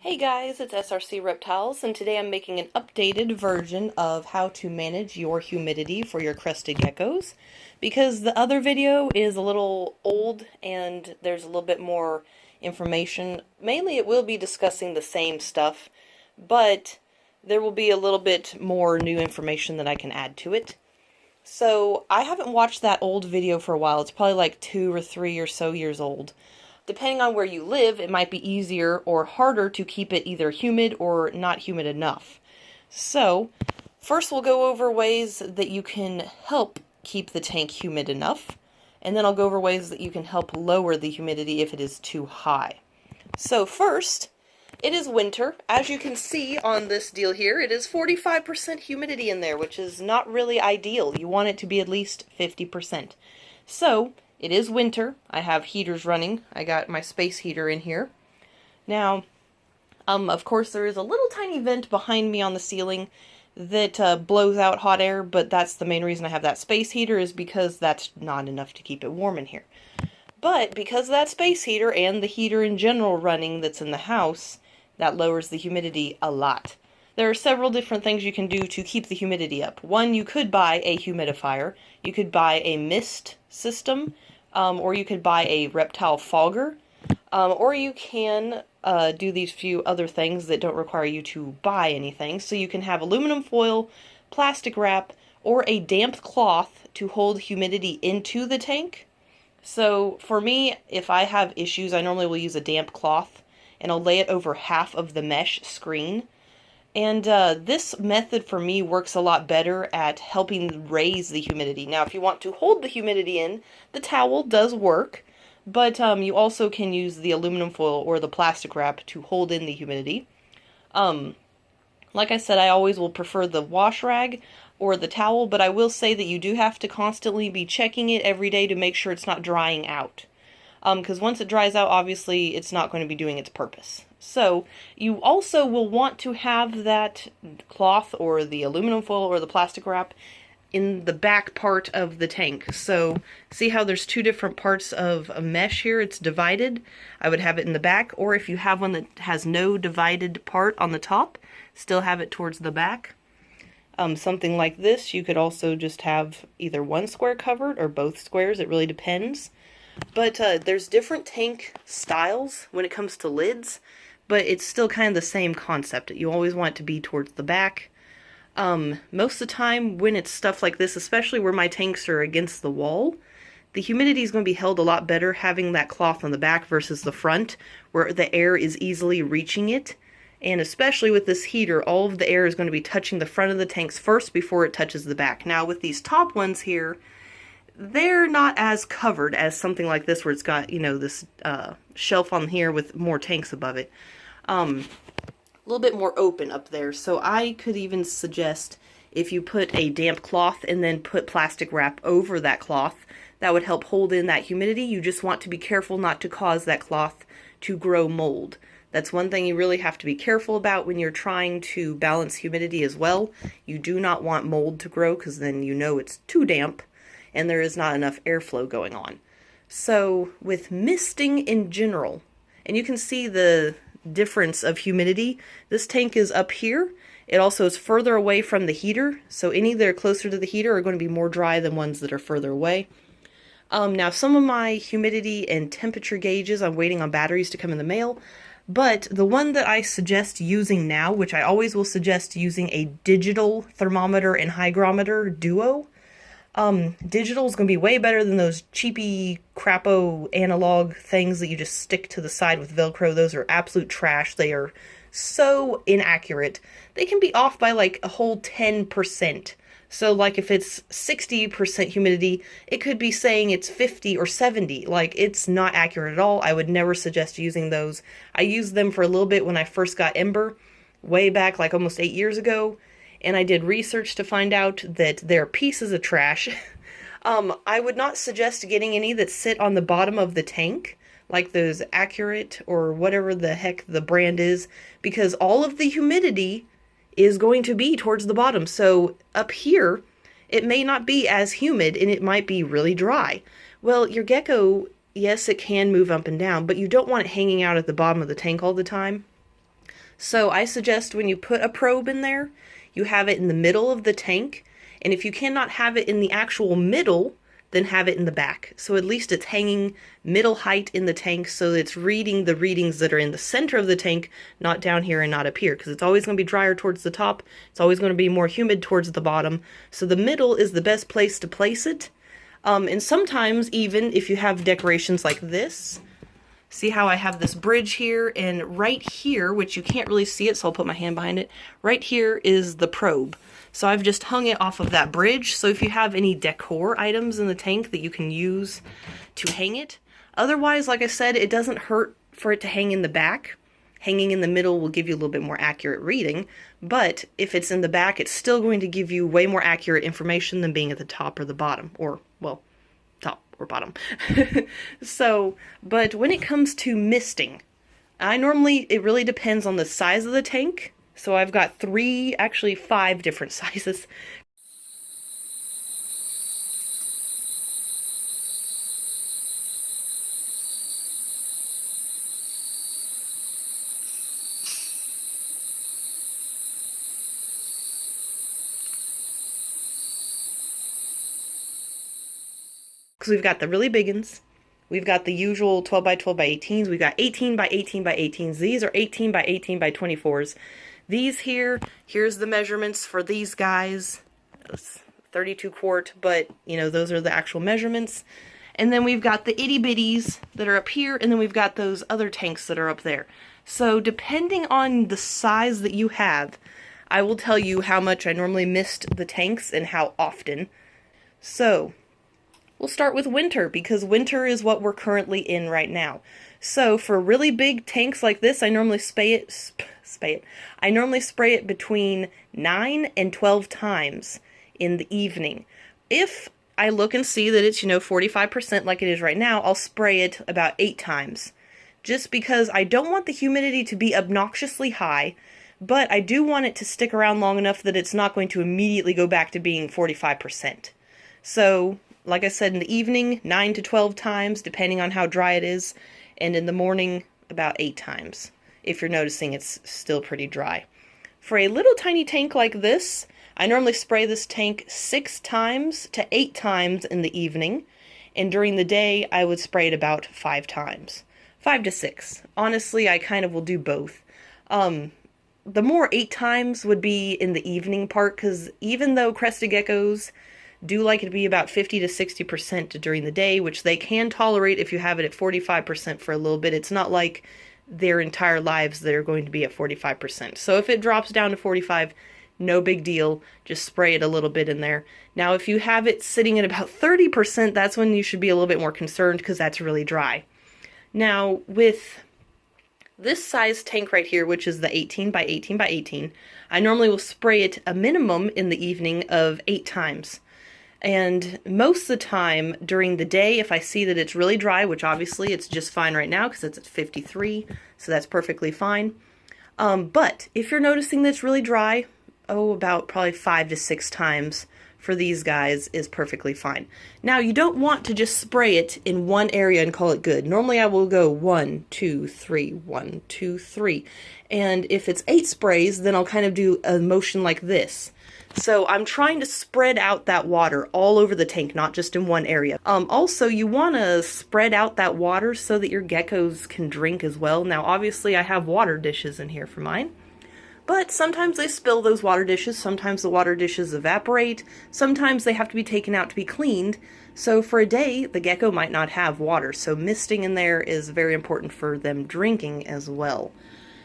Hey guys, it's SRC Reptiles, and today I'm making an updated version of how to manage your humidity for your crested geckos, because the other video is a little old and there's a little bit more information. Mainly it will be discussing the same stuff, but there will be a little bit more new information that I can add to it. So I haven't watched that old video for a while. It's probably like 2 or 3 or so years old. Depending on where you live, it might be easier or harder to keep it either humid or not humid enough. So, first we'll go over ways that you can help keep the tank humid enough, and then I'll go over ways that you can help lower the humidity if it is too high. So first, it is winter. As you can see on this deal here, it is 45% humidity in there, which is not really ideal. You want it to be at least 50%. So, it is winter. I have heaters running. I got my space heater in here. Now, of course there is a little tiny vent behind me on the ceiling that blows out hot air, but that's the main reason I have that space heater, is because that's not enough to keep it warm in here. But because of that space heater and the heater in general running that's in the house, that lowers the humidity a lot. There are several different things you can do to keep the humidity up. One, you could buy a humidifier. You could buy a mist system, or you could buy a Reptile Fogger, or you can do these few other things that don't require you to buy anything. So you can have aluminum foil, plastic wrap, or a damp cloth to hold humidity into the tank. So for me, if I have issues, I normally will use a damp cloth, and I'll lay it over half of the mesh screen. And this method for me works a lot better at helping raise the humidity. Now, if you want to hold the humidity in, the towel does work, but you also can use the aluminum foil or the plastic wrap to hold in the humidity. Like I said, I always will prefer the wash rag or the towel, but I will say that you do have to constantly be checking it every day to make sure it's not drying out. Because once it dries out, obviously, it's not going to be doing its purpose. So, you also will want to have that cloth or the aluminum foil or the plastic wrap in the back part of the tank. So, see how there's two different parts of a mesh here? It's divided. I would have it in the back, or if you have one that has no divided part on the top, still have it towards the back. Something like this, you could also just have either one square covered or both squares. It really depends. But there's different tank styles when it comes to lids, but it's still kind of the same concept. You always want it to be towards the back. Most of the time when it's stuff like this, especially where my tanks are against the wall, the humidity is going to be held a lot better having that cloth on the back versus the front, where the air is easily reaching it. And especially with this heater, all of the air is going to be touching the front of the tanks first before it touches the back. Now with these top ones here, they're not as covered as something like this where it's got, you know, this shelf on here with more tanks above it. A little bit more open up there. So I could even suggest if you put a damp cloth and then put plastic wrap over that cloth, that would help hold in that humidity. You just want to be careful not to cause that cloth to grow mold. That's one thing you really have to be careful about when you're trying to balance humidity as well. You do not want mold to grow, because then you know it's too damp and there is not enough airflow going on. So with misting in general, and you can see the difference of humidity, this tank is up here. It also is further away from the heater, so any that are closer to the heater are going to be more dry than ones that are further away. Now some of my humidity and temperature gauges, I'm waiting on batteries to come in the mail, but the one that I suggest using now, which I always will suggest using a digital thermometer and hygrometer duo. Digital is going to be way better than those cheapy, crapo analog things that you just stick to the side with Velcro. Those are absolute trash. They are so inaccurate. They can be off by like a whole 10%. So like if it's 60% humidity, it could be saying it's 50 or 70. Like, it's not accurate at all. I would never suggest using those. I used them for a little bit when I first got Ember, way back like almost 8 years ago. And I did research to find out that they're pieces of trash. I would not suggest getting any that sit on the bottom of the tank, like those Accurate or whatever the heck the brand is, because all of the humidity is going to be towards the bottom. So up here, it may not be as humid and it might be really dry. Well, your gecko, yes, it can move up and down, but you don't want it hanging out at the bottom of the tank all the time. So I suggest when you put a probe in there, you have it in the middle of the tank, and if you cannot have it in the actual middle, then have it in the back. So at least it's hanging middle height in the tank, so it's reading the readings that are in the center of the tank, not down here and not up here, because it's always going to be drier towards the top, it's always going to be more humid towards the bottom, so the middle is the best place to place it. And sometimes even if you have decorations like this, see how I have this bridge here, and right here, which you can't really see it, so I'll put my hand behind it, right here is the probe. So I've just hung it off of that bridge, so if you have any decor items in the tank that you can use to hang it. Otherwise, like I said, it doesn't hurt for it to hang in the back. Hanging in the middle will give you a little bit more accurate reading, but if it's in the back, it's still going to give you way more accurate information than being at the top or the bottom, or, well, top or bottom. So, but when it comes to misting, it really depends on the size of the tank. So I've got 5 different sizes. Because we've got the really big ones. We've got the usual 12 by 12 by 18s. We've got 18 by 18 by 18s. These are 18 by 18 by 24s. These here's the measurements for these guys. It's 32 quart, but, you know, those are the actual measurements. And then we've got the itty bitties that are up here, and then we've got those other tanks that are up there. So depending on the size that you have, I will tell you how much I normally mist the tanks and how often. So we'll start with winter, because winter is what we're currently in right now. So for really big tanks like this, I normally spray it between 9 and 12 times in the evening. If I look and see that it's, 45% like it is right now, I'll spray it about 8 times. Just because I don't want the humidity to be obnoxiously high, but I do want it to stick around long enough that it's not going to immediately go back to being 45%. So, like I said, in the evening, 9 to 12 times, depending on how dry it is, and in the morning, about 8 times, if you're noticing it's still pretty dry. For a little tiny tank like this, I normally spray this tank 6 times to 8 times in the evening, and during the day, I would spray it about 5 times. 5 to 6. Honestly, I kind of will do both. The more 8 times would be in the evening part, because even though crested geckos do like it to be about 50 to 60% during the day, which they can tolerate if you have it at 45% for a little bit. It's not like their entire lives that are going to be at 45%. So if it drops down to 45, no big deal. Just spray it a little bit in there. Now, if you have it sitting at about 30%, that's when you should be a little bit more concerned, because that's really dry. Now, with this size tank right here, which is the 18 by 18 by 18, I normally will spray it a minimum in the evening of 8 times. And most of the time during the day, if I see that it's really dry, which obviously it's just fine right now because it's at 53, so that's perfectly fine. But if you're noticing that it's really dry, about probably 5 to 6 times for these guys is perfectly fine. Now, you don't want to just spray it in one area and call it good. Normally I will go 1, 2, 3, 1, 2, 3. And if it's 8 sprays, then I'll kind of do a motion like this. So I'm trying to spread out that water all over the tank, not just in one area. Also, you want to spread out that water so that your geckos can drink as well. Now, obviously, I have water dishes in here for mine. But sometimes they spill those water dishes, sometimes the water dishes evaporate, sometimes they have to be taken out to be cleaned. So for a day, the gecko might not have water, so misting in there is very important for them drinking as well.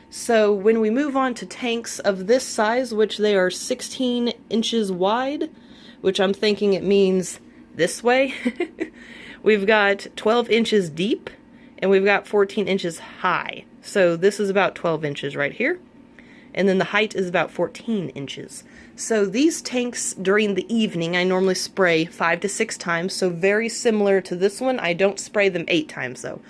So when we move on to tanks of this size, which they are 16 inches wide, which I'm thinking it means this way, we've got 12 inches deep, and we've got 14 inches high. So this is about 12 inches right here. And then the height is about 14 inches. So these tanks during the evening, I normally spray 5 to 6 times, so very similar to this one. I don't spray them 8 times though.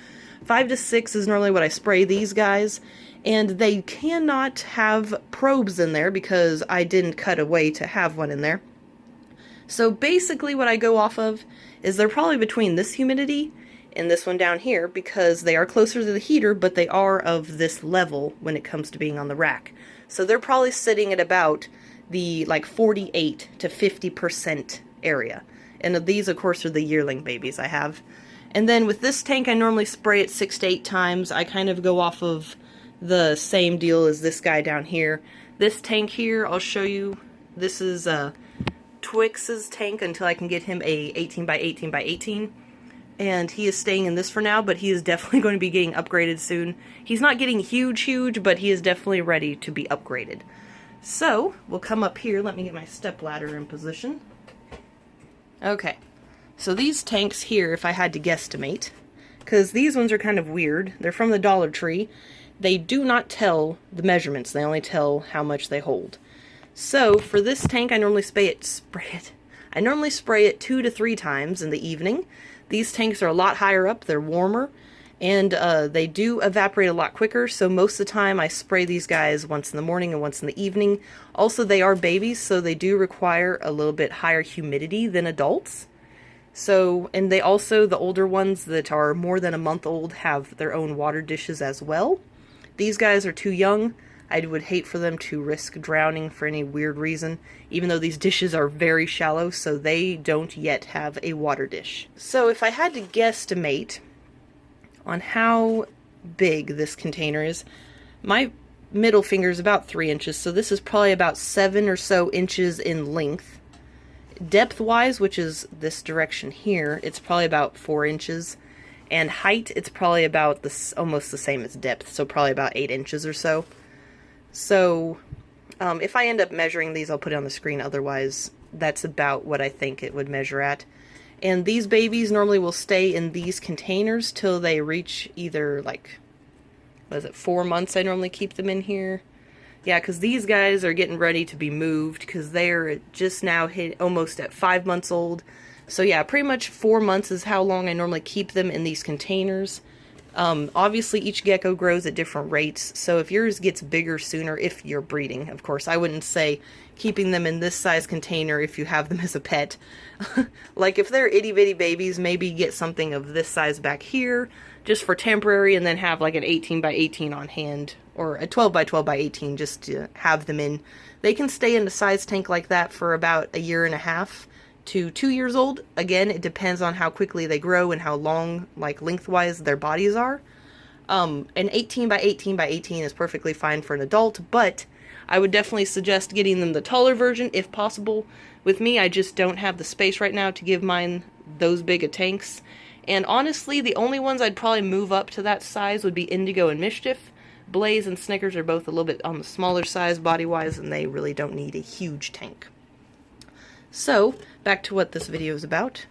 5 to 6 is normally what I spray these guys, and they cannot have probes in there because I didn't cut a way to have one in there. So basically what I go off of is they're probably between this humidity and this one down here, because they are closer to the heater, but they are of this level when it comes to being on the rack. So they're probably sitting at about the like 48 to 50% area. And these, of course, are the yearling babies I have. And then with this tank, I normally spray it 6 to 8 times. I kind of go off of the same deal as this guy down here. This tank here, I'll show you. This is Twix's tank until I can get him a 18 by 18 by 18. And he is staying in this for now, but he is definitely going to be getting upgraded soon. He's not getting huge, but he is definitely ready to be upgraded. So, we'll come up here. Let me get my stepladder in position. Okay. So these tanks here, if I had to guesstimate, because these ones are kind of weird. They're from the Dollar Tree. They do not tell the measurements. They only tell how much they hold. So, for this tank, I normally spray it 2 to 3 times in the evening. These tanks are a lot higher up, they're warmer, and they do evaporate a lot quicker, so most of the time I spray these guys once in the morning and once in the evening. Also, they are babies, so they do require a little bit higher humidity than adults. So, and they also, the older ones that are more than a month old, have their own water dishes as well. These guys are too young. I would hate for them to risk drowning for any weird reason, even though these dishes are very shallow, so they don't yet have a water dish. So if I had to guesstimate on how big this container is, my middle finger is about 3 inches, so this is probably about 7 or so inches in length. Depth-wise, which is this direction here, it's probably about 4 inches. And height, it's probably about almost the same as depth, so probably about 8 inches or so. So, if I end up measuring these, I'll put it on the screen. Otherwise, that's about what I think it would measure at. And these babies normally will stay in these containers till they reach either, like, what is it, 4 months I normally keep them in here. Yeah, because these guys are getting ready to be moved, because they're just now almost at 5 months old. So yeah, pretty much 4 months is how long I normally keep them in these containers. Obviously, each gecko grows at different rates, so if yours gets bigger sooner, if you're breeding, of course, I wouldn't say keeping them in this size container if you have them as a pet. Like, if they're itty-bitty babies, maybe get something of this size back here, just for temporary, and then have like an 18 by 18 on hand, or a 12 by 12 by 18 just to have them in. They can stay in a size tank like that for about 1.5 years to 2 years old. Again, it depends on how quickly they grow and how long, like, lengthwise their bodies are. An 18 by 18 by 18 is perfectly fine for an adult, but I would definitely suggest getting them the taller version if possible. With me, I just don't have the space right now to give mine those big of tanks. And honestly, the only ones I'd probably move up to that size would be Indigo and Mischief. Blaze and Snickers are both a little bit on the smaller size body-wise, and they really don't need a huge tank. So, back to what this video is about.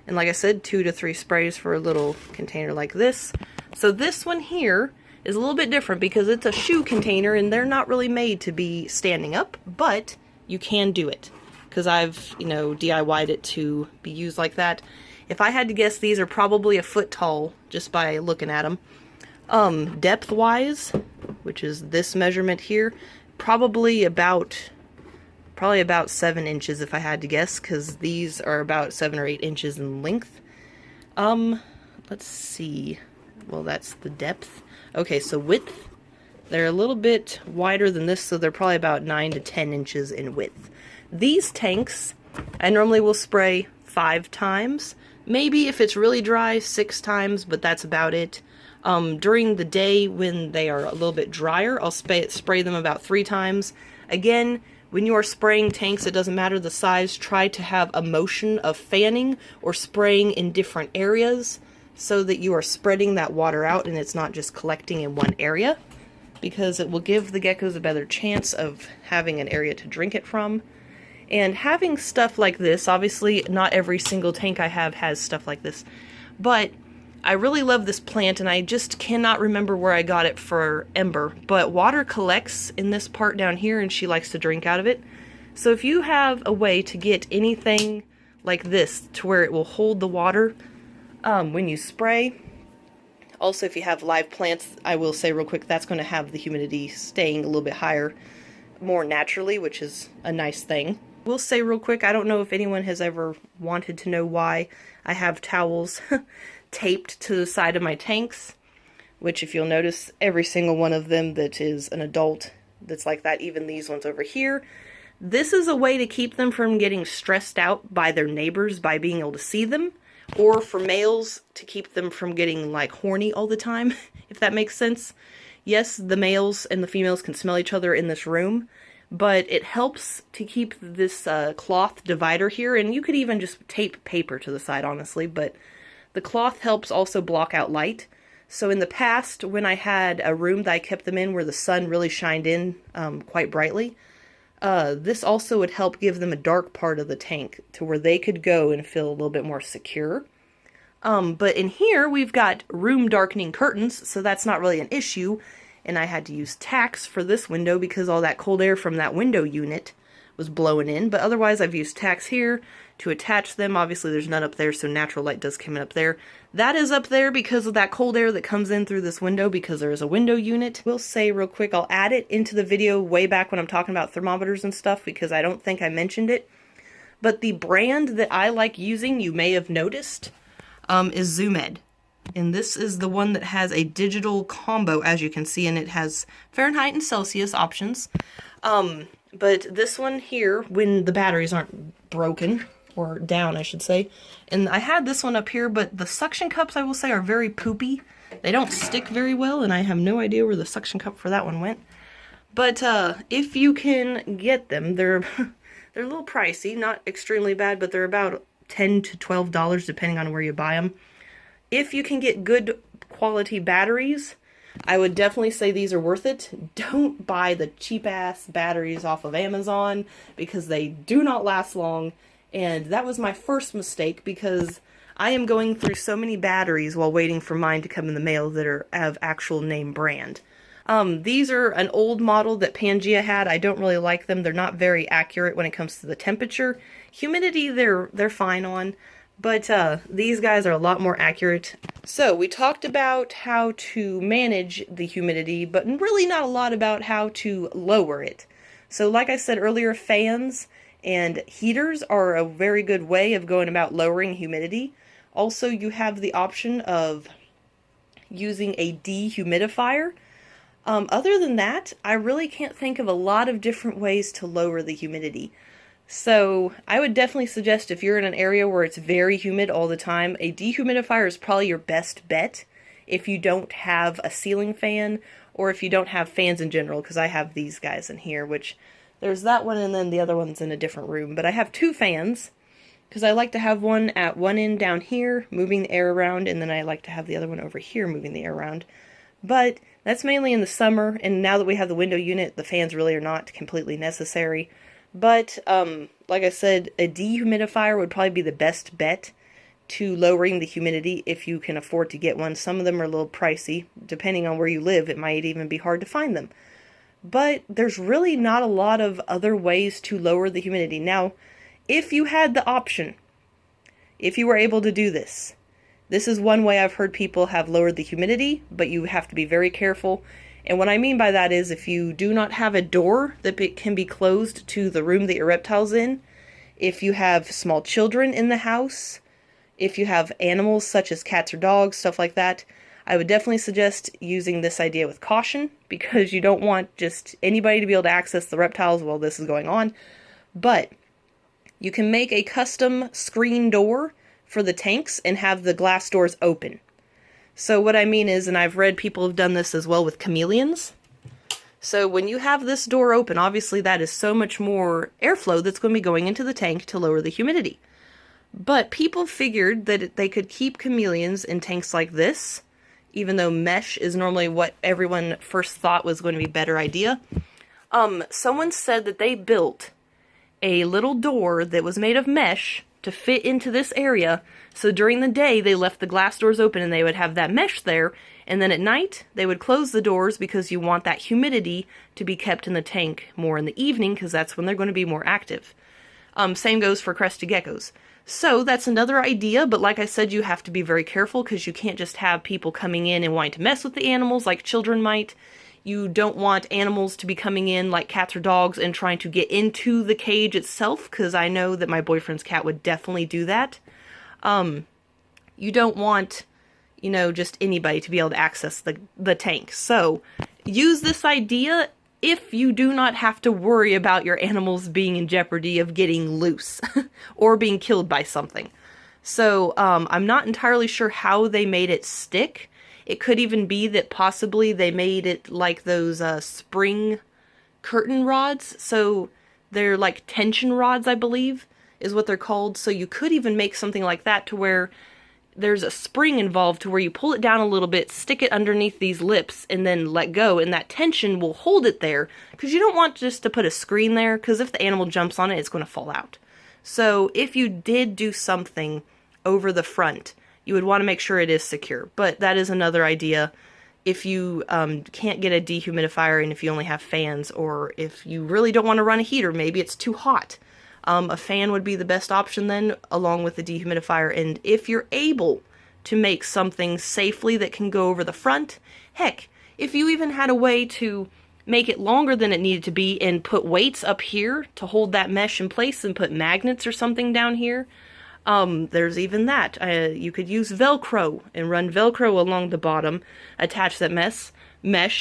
And like I said, 2 to 3 sprays for a little container like this. So this one here is a little bit different because it's a shoe container and they're not really made to be standing up, but you can do it. Because I've, DIY'd it to be used like that. If I had to guess, these are probably a foot tall just by looking at them. Depth-wise, which is this measurement here, probably about 7 inches if I had to guess, because these are about 7 or 8 inches in length. Let's see. Well, that's the depth. Okay, so width. They're a little bit wider than this, so they're probably about 9 to 10 inches in width. These tanks, I normally will spray 5 times. Maybe if it's really dry, 6 times, but that's about it. During the day when they are a little bit drier, I'll spray them about 3 times. Again, when you are spraying tanks, it doesn't matter the size, try to have a motion of fanning or spraying in different areas so that you are spreading that water out and it's not just collecting in one area, because it will give the geckos a better chance of having an area to drink it from. And having stuff like this, obviously not every single tank I have has stuff like this, but I really love this plant, and I just cannot remember where I got it for Ember, but water collects in this part down here, and she likes to drink out of it. So if you have a way to get anything like this to where it will hold the water when you spray. Also, if you have live plants, I will say real quick, that's going to have the humidity staying a little bit higher more naturally, which is a nice thing. We'll say real quick, I don't know if anyone has ever wanted to know why I have towels. taped to the side of my tanks, which if you'll notice, every single one of them that is an adult that's like that, even these ones over here. This is a way to keep them from getting stressed out by their neighbors by being able to see them, or for males to keep them from getting like horny all the time, if that makes sense. Yes, the males and the females can smell each other in this room, but it helps to keep this cloth divider here, and you could even just tape paper to the side, honestly, but the cloth helps also block out light. So in the past, when I had a room that I kept them in where the sun really shined in quite brightly, this also would help give them a dark part of the tank to where they could go and feel a little bit more secure. But in here, we've got room darkening curtains, so that's not really an issue. And I had to use tacks for this window because all that cold air from that window unit was blowing in. But otherwise, I've used tacks here to attach them. Obviously, there's none up there, so natural light does come in up there. That is up there because of that cold air that comes in through this window because there is a window unit. We'll say real quick, I'll add it into the video way back when I'm talking about thermometers and stuff because I don't think I mentioned it. But the brand that I like using, you may have noticed, is ZoomEd. And this is the one that has a digital combo, as you can see, and it has Fahrenheit and Celsius options. But this one here, when the batteries aren't broken, or down, I should say, and I had this one up here, but the suction cups, I will say, are very poopy. They don't stick very well, and I have no idea where the suction cup for that one went. But if you can get them, they're they're a little pricey, not extremely bad, but they're about $10 to $12 depending on where you buy them. If you can get good quality batteries, I would definitely say these are worth it. Don't buy the cheap-ass batteries off of Amazon because they do not last long. And that was my first mistake because I am going through so many batteries while waiting for mine to come in the mail that are of actual name brand. These are an old model that Pangea had. I don't really like them. They're not very accurate when it comes to the temperature. Humidity, they're fine on. But these guys are a lot more accurate. So we talked about how to manage the humidity, but really not a lot about how to lower it. So like I said earlier, fans and heaters are a very good way of going about lowering humidity. Also, you have the option of using a dehumidifier. Other than that, I really can't think of a lot of different ways to lower the humidity. So I would definitely suggest if you're in an area where it's very humid all the time, a dehumidifier is probably your best bet if you don't have a ceiling fan or if you don't have fans in general, because I have these guys in here, which there's that one and then the other one's in a different room. But I have two fans because I like to have one at one end down here moving the air around, and then I like to have the other one over here moving the air around. But that's mainly in the summer, and now that we have the window unit, the fans really are not completely necessary. But, like I said, a dehumidifier would probably be the best bet to lowering the humidity if you can afford to get one. Some of them are a little pricey. Depending on where you live, it might even be hard to find them. But there's really not a lot of other ways to lower the humidity. Now, if you had the option, if you were able to do this, this is one way I've heard people have lowered the humidity, but you have to be very careful. And what I mean by that is if you do not have a door that can be closed to the room that your reptile's in, if you have small children in the house, if you have animals such as cats or dogs, stuff like that, I would definitely suggest using this idea with caution because you don't want just anybody to be able to access the reptiles while this is going on. But you can make a custom screen door for the tanks and have the glass doors open. So what I mean is, and I've read people have done this as well with chameleons. So when you have this door open, obviously that is so much more airflow that's going to be going into the tank to lower the humidity. But people figured that they could keep chameleons in tanks like this, even though mesh is normally what everyone first thought was going to be a better idea. Someone said that they built a little door that was made of mesh to fit into this area, so during the day they left the glass doors open and they would have that mesh there, and then at night they would close the doors because you want that humidity to be kept in the tank more in the evening because that's when they're going to be more active. Same goes for crested geckos. So that's another idea, but like I said, you have to be very careful because you can't just have people coming in and wanting to mess with the animals like children might. You don't want animals to be coming in like cats or dogs and trying to get into the cage itself, because I know that my boyfriend's cat would definitely do that. You don't want you know, just anybody to be able to access the tank. So use this idea if you do not have to worry about your animals being in jeopardy of getting loose or being killed by something. So I'm not entirely sure how they made it stick. It could even be that possibly they made it like those spring curtain rods. So they're like tension rods, I believe, is what they're called. So you could even make something like that to where there's a spring involved to where you pull it down a little bit, stick it underneath these lips, and then let go, and that tension will hold it there, because you don't want just to put a screen there, because if the animal jumps on it, it's going to fall out. So if you did do something over the front, you would want to make sure it is secure, but that is another idea. If you can't get a dehumidifier and if you only have fans, or if you really don't want to run a heater, maybe it's too hot, a fan would be the best option then, along with the dehumidifier. And if you're able to make something safely that can go over the front, heck, if you even had a way to make it longer than it needed to be and put weights up here to hold that mesh in place and put magnets or something down here, there's even that. You could use Velcro and run Velcro along the bottom, attach that mesh,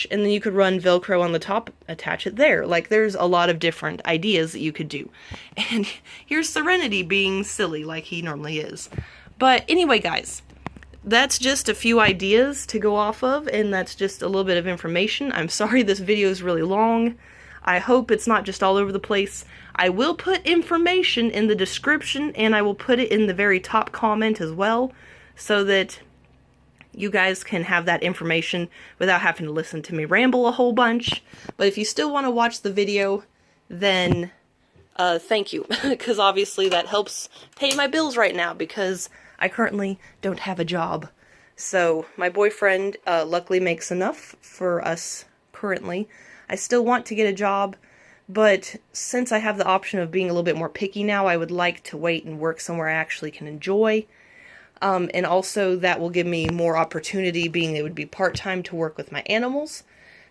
and then you could run Velcro on the top, attach it there. Like, there's a lot of different ideas that you could do. And here's Serenity being silly like he normally is. But anyway, guys, that's just a few ideas to go off of, and that's just a little bit of information. I'm sorry this video is really long. I hope it's not just all over the place. I will put information in the description, and I will put it in the very top comment as well, so that you guys can have that information without having to listen to me ramble a whole bunch. But if you still want to watch the video, then thank you, because obviously that helps pay my bills right now, because I currently don't have a job. So my boyfriend luckily makes enough for us currently. I still want to get a job, but since I have the option of being a little bit more picky now, I would like to wait and work somewhere I actually can enjoy. And also that will give me more opportunity, being it would be part-time, to work with my animals.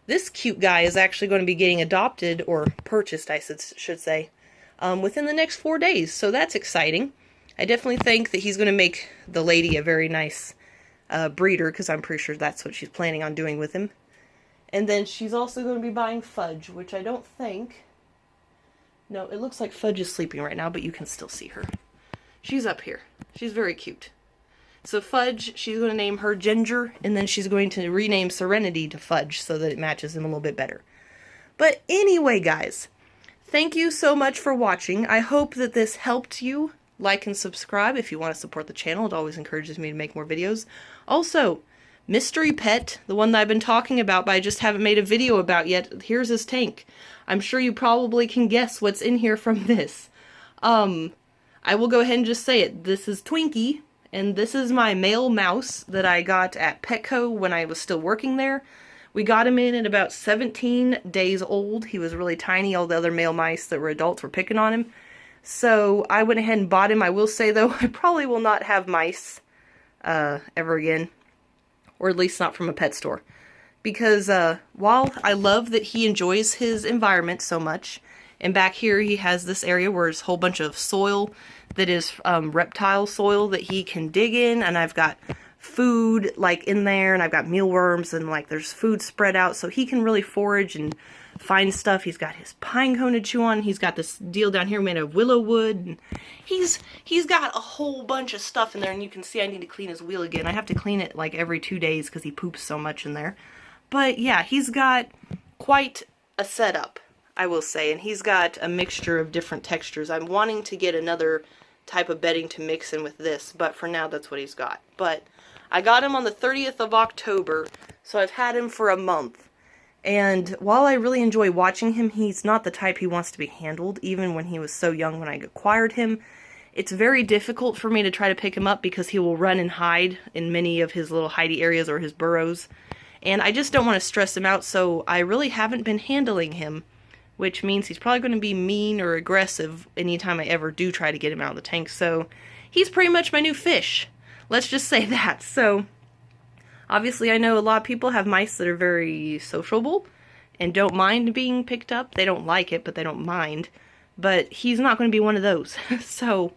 This cute guy is actually going to be getting adopted, or purchased, I should say, within the next 4 days, so that's exciting. I definitely think that he's going to make the lady a very nice breeder, because I'm pretty sure that's what she's planning on doing with him. And then she's also going to be buying Fudge, which I don't think... No, it looks like Fudge is sleeping right now, but you can still see her. She's up here. She's very cute. So Fudge, she's going to name her Ginger, and then she's going to rename Serenity to Fudge so that it matches him a little bit better. But anyway, guys, thank you so much for watching. I hope that this helped you. Like and subscribe if you want to support the channel. It always encourages me to make more videos. Also, Mystery Pet, the one that I've been talking about but I just haven't made a video about yet, here's his tank. I'm sure you probably can guess what's in here from this. I will go ahead and just say it. This is Twinkie, and this is my male mouse that I got at Petco when I was still working there. We got him in at about 17 days old. He was really tiny. All the other male mice that were adults were picking on him. So I went ahead and bought him. I will say, though, I probably will not have mice ever again. Or at least not from a pet store. Because while I love that he enjoys his environment so much, and back here he has this area where there's a whole bunch of soil that is reptile soil that he can dig in, and I've got food like in there, and I've got mealworms, and like there's food spread out, so he can really forage and find stuff. He's got his pine cone to chew on. He's got this deal down here made of willow wood. And he's got a whole bunch of stuff in there, and you can see I need to clean his wheel again. I have to clean it like every 2 days because he poops so much in there. But yeah, he's got quite a setup, I will say, and he's got a mixture of different textures. I'm wanting to get another type of bedding to mix in with this, but for now that's what he's got. But I got him on the 30th of October, so I've had him for a month. And while I really enjoy watching him, he's not the type he wants to be handled, even when he was so young when I acquired him. It's very difficult for me to try to pick him up because he will run and hide in many of his little hidey areas or his burrows. And I just don't want to stress him out, so I really haven't been handling him, which means he's probably going to be mean or aggressive anytime I ever do try to get him out of the tank. So he's pretty much my new fish. Let's just say that. So obviously, I know a lot of people have mice that are very sociable and don't mind being picked up. They don't like it, but they don't mind. But he's not going to be one of those. So,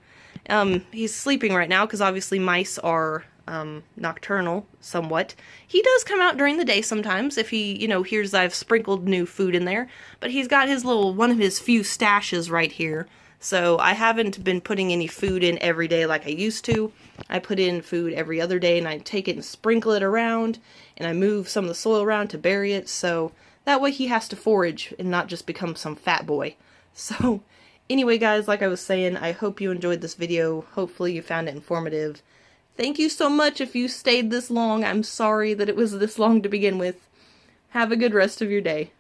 he's sleeping right now because obviously mice are nocturnal somewhat. He does come out during the day sometimes if he, you know, hears I've sprinkled new food in there, but he's got his little, one of his few stashes right here. So I haven't been putting any food in every day like I used to. I put in food every other day, and I take it and sprinkle it around, and I move some of the soil around to bury it, so that way he has to forage and not just become some fat boy. So anyway guys, like I was saying, I hope you enjoyed this video. Hopefully you found it informative. Thank you so much if you stayed this long. I'm sorry that it was this long to begin with. Have a good rest of your day.